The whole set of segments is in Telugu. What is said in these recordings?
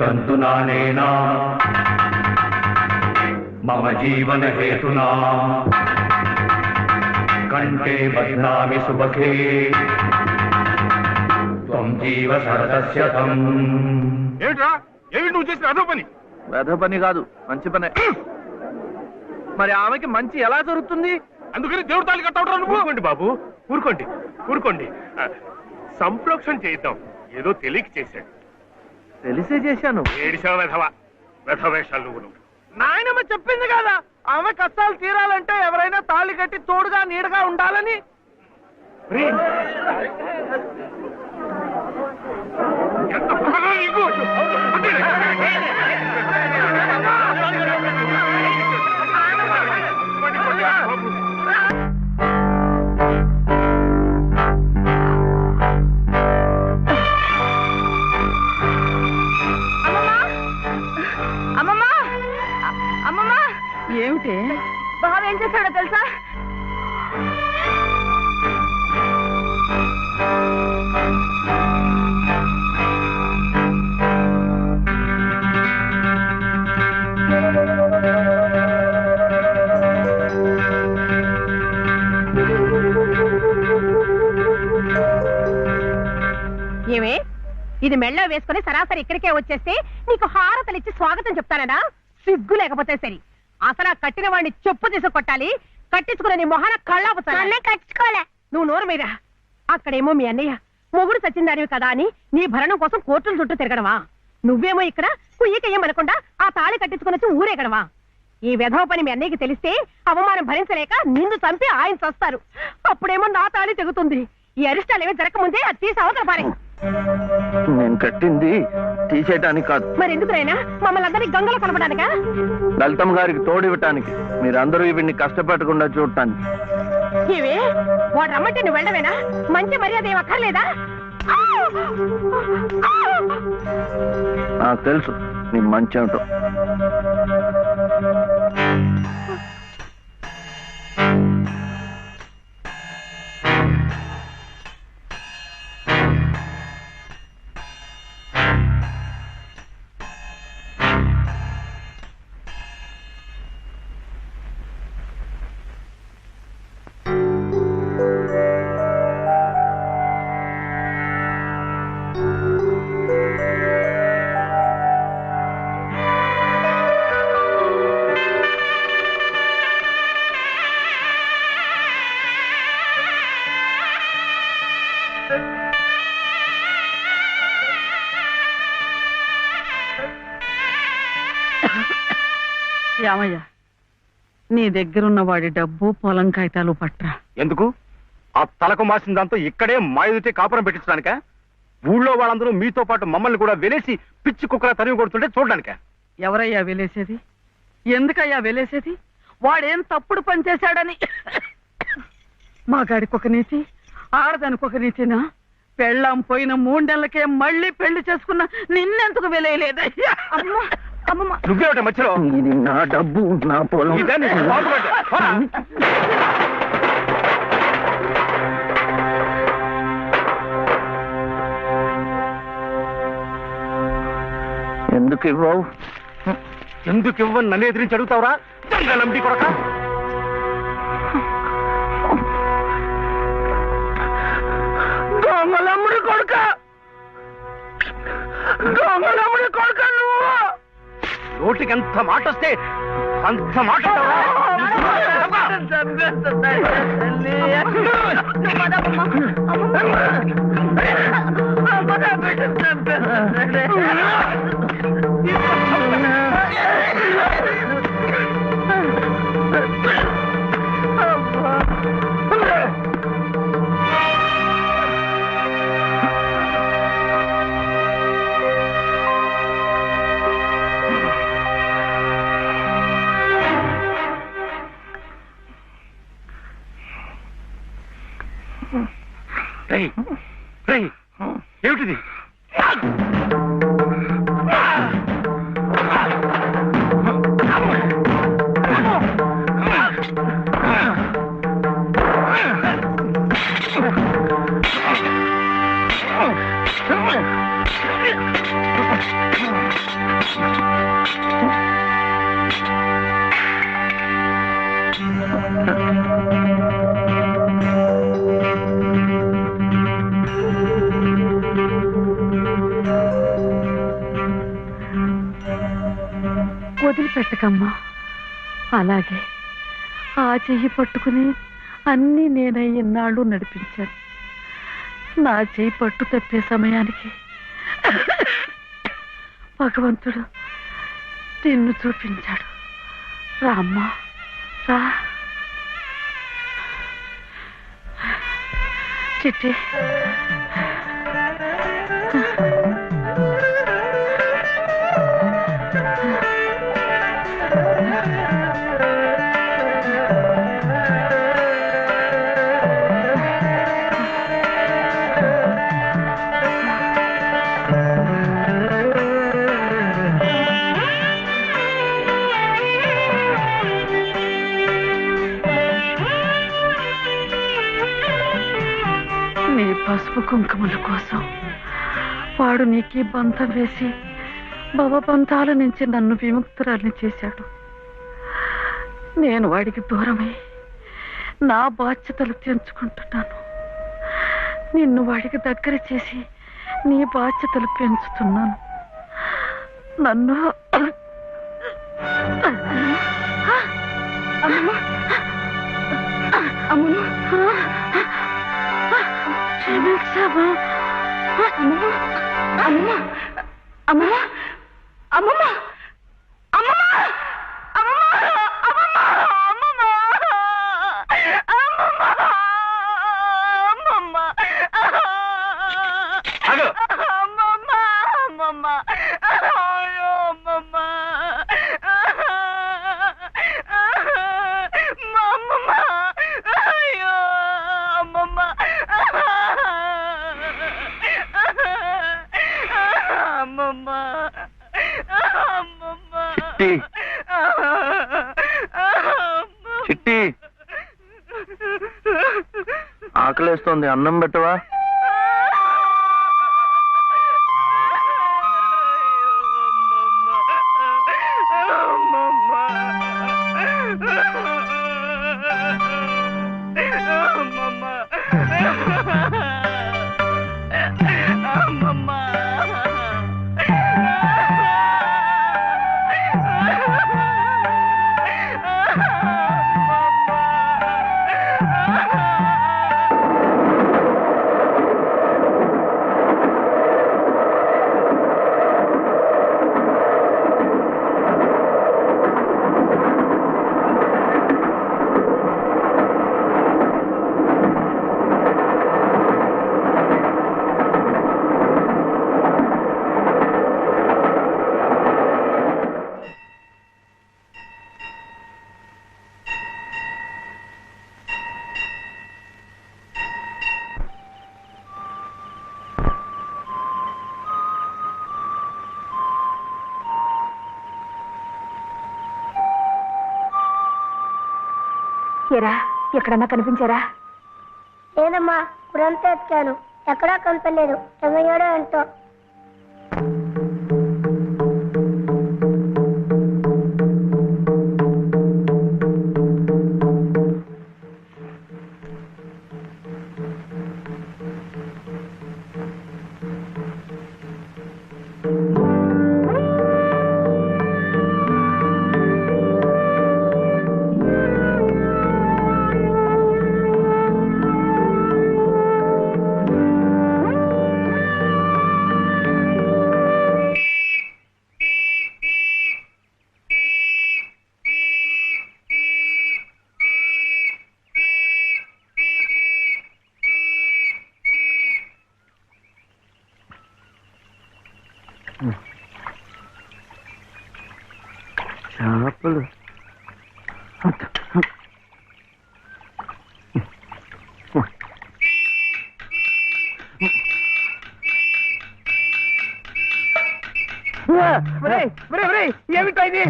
తంతునానేనా మమ జీవన హేతునా కంఠే బధ్నామి సుభగే త్వం జీవ సరసస్యతం. ఏమిట్రా ఏమిటి నువ్వు చేసిన అదో పని? వెధ పని కాదు, మంచి పనే. మరి ఆమెకి మంచి ఎలా జరుగుతుంది? అందుకని దేవుడు తాళి కట్టవడం. ఊరుకోండి బాబు, ఊరుకోండి ఊరుకోండి. సంప్రోక్షణ చేద్దాం. ఏదో తెలియక చేశాడు. తెలిసే చేశాను. ఏడిసావు వెధవ వెధవేషాలు నువ్వు. నాయనమ్మ చెప్పింది కదా, ఆమె కష్టాలు తీరాలంటే ఎవరైనా తాళి కట్టి తోడుగా నీడగా ఉండాలని. ఎంత పొగరా నీకు? ఏమిటి బావ ఏం చేశాడో తెలుసా? ఏమే ఇది మెళ్ళ వేసుకుని సరాసరి ఇక్కడికే వచ్చేస్తే నీకు హారతలిచ్చి స్వాగతం చెప్తానడా? సిగ్గు లేకపోతే సరి. అసలు కట్టిన వాడిని చెప్పు తీసు కొట్టాలి. కట్టించుకునే నీ మొహన కళ్ళాపుతానే. కట్టించుకోలే నువ్వు నోరు మీద. అక్కడేమో మీ అన్నయ్య మొగుడు సచ్చిందానివి కదా అని నీ భరణం కోసం కోర్టుల చుట్టూ తిరగడమా? నువ్వేమో ఇక్కడ కుయ్యకెయ్యమనకుండా ఆ తాళి కట్టించుకుని ఊరేగడమా? ఈ వెధవ పని మీ అన్నయ్యకి తెలిస్తే అవమానం భరించలేక నిన్ను చంపి ఆయన చస్తారు. అప్పుడేమో నా తాళి తెగుతుంది. ఈ అరిష్టాలు ఏమీ జరగకముందే అది తీసి అవతల పారే. నేను కట్టింది తీసేయటానికి కాదు. మరి ఎందుకునైనా మమ్మల్ని అందరినీ గంగలో కలపడానికా? లలితమ్మ గారికి తోడివ్వటానికి, మీరందరూ వీడిని కష్టపెట్టకుండా చూడటానికి. ఇవే వాడు రమ్మంటే నువ్వు వెళ్ళవేనా? మంచి మర్యాద ఏం అక్కర్లేదా? నాకు తెలుసు నీ మంచి ఏమిటో. యామయ్య, నీ దగ్గరున్న వాడి డబ్బు పొలం కాగితాలు పట్రా. ఎందుకు? ఆ తలకు మాసిన దాంతో ఇక్కడే మాయుతే కాపురం పెట్టించడానిక? ఊళ్ళో వాళ్ళందరూ మీతో పాటు మమ్మల్ని కూడా వెలేసి పిచ్చి కుక్కల తరిమి కొడుతుంటే చూడడానిక? ఎవరయ్యా వెలేసేది? ఎందుకయ్యా వెలేసేది? వాడేం తప్పుడు పని చేశాడని? మా గాడికొక నీతి, ఆడదానికొక నీతినా? పెళ్ళాం పోయిన 3 నెలలకే మళ్ళీ పెళ్లి చేసుకున్న నిన్నెందుకు వెలేయలేదయ్యా? నువ్వేమిట మధ్యలో? ఇది నా డబ్బు, నా పొలం. ఎందుకు ఇవ్వవు? ఎందుకు ఇవ్వని నన్ను ఎదిరించి అడుగుతావురా? నంబి కొడక. దొంగలమ్ముడి కొడుక, దొంగలమ్ముడి కొడుక నువ్వు. నోటికి ఎంత మాట వస్తే అంత మాట. ఏమిటిది? వదిలిపెట్టకమ్మా. అలాగే ఆ చెయ్యి పట్టుకుని అన్నీ నేనై ఇన్నాళ్ళు నడిపించాను. నా చెయ్యి పట్టు తప్పే సమయానికి భగవంతుడు నిన్ను చూపించాడు. రామ్మా రా. చిట్టి నీ పసుపు కుంకుమల కోసం వాడు నీకు బంధం వేసి భవబంధాల నుంచి నన్ను విముక్తురాల్ని చేశాడు. నేను వాడికి దూరమై నా బాధ్యతలు తెంచుకుంటున్నాను. నిన్ను వాడికి దగ్గర చేసి నీ బాధ్యతలు పెంచుతున్నాను. నన్ను క్షమించమా. అమ్మమ్మ అమ్మమ్మ అమ్మమ్మ అమ్మమ్మ చిట్టి, ఆకలేస్తోంది, అన్నం పెట్టవా? ఎక్కడన్నా కనిపించారా? లేదమ్మా, ఇప్పుడంతా ఎత్తాను, ఎక్కడా కనపడలేదు. ఏమయ్యాడో ఎంతో. చేపలు ఏమిటో ఇది?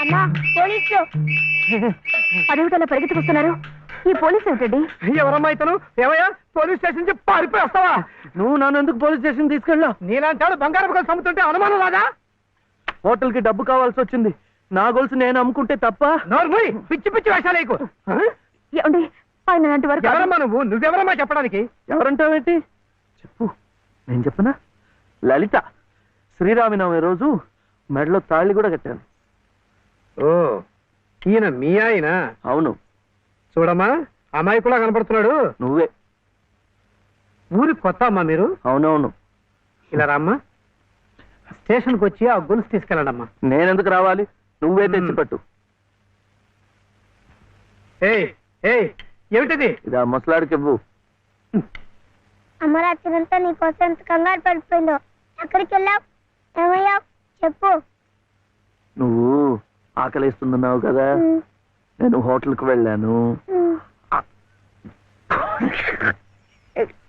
అమ్మా, పోలీసులు! అదేమిటలా పరిగెత్తుకొస్తున్నారు? ఈ పోలీసు ఏమిటండి? ఎవరమ్మా ఇతను? ఏమయ్యా, పోలీస్ స్టేషన్ నుంచి పారిపోయి వస్తావా? నువ్వు నన్ను ఎందుకు పోలీస్ స్టేషన్ తీసుకెళ్ళావు? నీలాంటాడు బంగారం గొలుసు అమ్ముతుంటే అనుమానం రాదా? హోటల్ కి డబ్బు కావాల్సి వచ్చింది. నా గొలుసు నేను అమ్ముకుంటే తప్ప? నోర్మూయ్, పిచ్చి పిచ్చి వేషాలేకు. ఏమండి, ఆయన లాంటి వరకు ఎవరమ్మా నువ్వు? నువ్వెవరమ్మా చెప్పడానికి? ఎవరంటావేంటి? చెప్పు, నేను చెప్పనా? లలిత శ్రీరామనవమి రోజు మెడలో తాళి కూడా కట్టాను. ఓ, ఈయన మీ ఆయన? అవును. చూడమ్మా, అమ్మాయి కూడా కనపడుతున్నాడు. నువ్వే. ఊరి కొత్త అమ్మా మీరు? అవునవును. ఇలా రామ్మా, స్టేషన్కి వచ్చి ఆ గొలుసు తీసుకెళ్ళండమ్మా. నేనెందుకు రావాలి? నువ్వే తెచ్చిపట్టు. ఏయ్ ఏయ్, ఏమిటిది? ఇది ఆ ముసలాడికి ఇవ్వు. అమరాత్రంతా నీకోసం ఎంత కంగారు పడిపోయిందో. ఎక్కడికి వెళ్ళావు? ఏమయ్యావు? చెప్పు. నువ్వు ఆకలిస్తున్నావు కదా, నేను హోటల్కి వెళ్ళాను.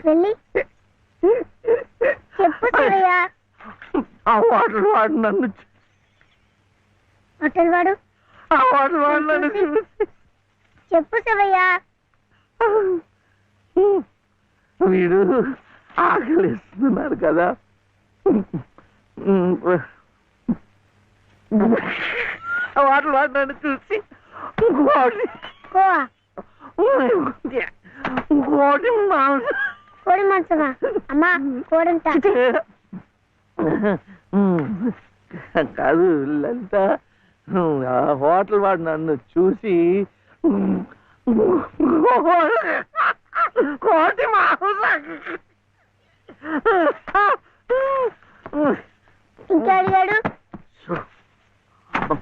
వెళ్ళి చెప్పు శివయ్య. ఆ హోటల్ వాడు నన్ను హోటల్ వాడు ఆ హోటల్ వాడు నన్ను చెప్పు శివయ్య. వీడు ఆకలిస్తున్నారు కదా, వాటర్ వాడు నన్ను చూసి ఇంకోటి కోడి మాంసమా? అమ్మా కోడంత కాదు లలిత, ఆ హోటల్ వాడు నన్ను చూసి కోటి ఇంకా అడిగాడు.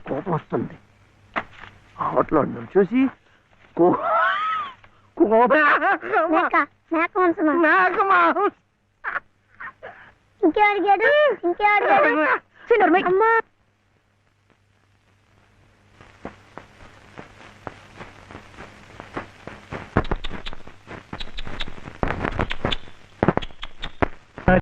కోపం వస్తుంది. హోటల్ వాడు నన్ను చూసి మేక మాంసమా? ఇంకే అడిగాడు. ఇంకే అడిగాడు. అమ్మా